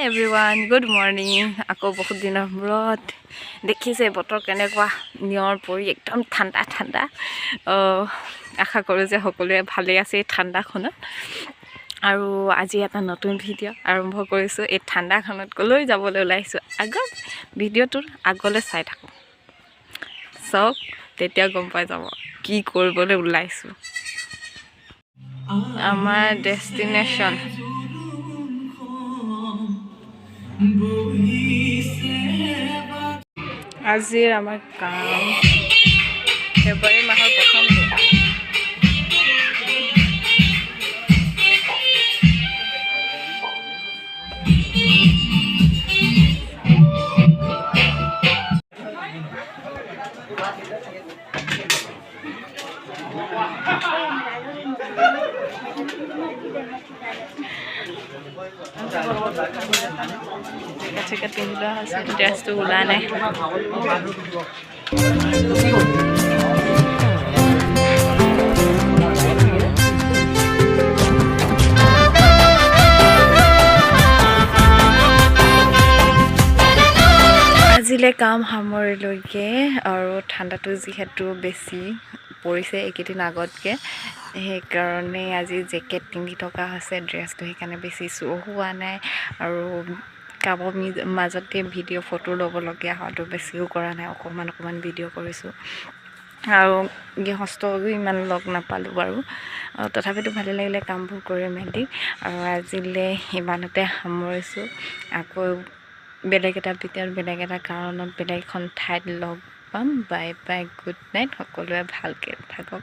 everyone good morning আকৌ বহুত দিনৰ মূৰত দেখিছে বতৰ কেনেকুৱা নিয়ৰ পৰি একদম ঠাণ্ডা ঠাণ্ডা আশা কৰোঁ যে সকলোৱে ভালেই আছে এই ঠাণ্ডাখনত আৰু আজি এটা নতুন ভিডিঅ' আৰম্ভ কৰিছোঁ এই ঠাণ্ডাখনত ক'লৈ যাবলৈ ওলাইছোঁ আগত ভিডিঅ'টোৰ আগলৈ চাই থাকোঁ চাওক তেতিয়া গম পাই যাব কি কৰিবলৈ ওলাইছোঁ আমাৰ ডেষ্টিনেশ্যন আজিৰ আমাৰ কাম ফেব্ৰুৱাৰী মাহৰ প্ৰথম ঠিক পিন্ধা হৈছে ড্ৰেছটো ওলা নাই আজিলে কাম সামৰিলৈকে আৰু ঠাণ্ডাটো যিহেতু বেছি পৰিছে এইকেইদিন আগতকৈ সেইকাৰণে আজি জেকেট পিন্ধি থকা হৈছে ড্ৰেছটো সেইকাৰণে বেছি শ্ব' হোৱা নাই আৰু কামৰ মাজতে ভিডিঅ' ফটো ল'বলগীয়া হোৱাটো বেছিও কৰা নাই অকণমান ভিডিঅ' কৰিছোঁ আৰু গৃহস্থও ইমান লগ নাপালোঁ বাৰু তথাপিতো ভালেই লাগিলে কামবোৰ কৰি মেলি আৰু আজিলৈ ইমানতে সামৰিছোঁ আকৌ বেলেগ এটা ভিডিঅ'ত বেলেগ এটা কাৰণত বেলেগ এখন ঠাইত লগ পাম বাই বাই গুড নাইট সকলোৱে ভালকৈ থাকক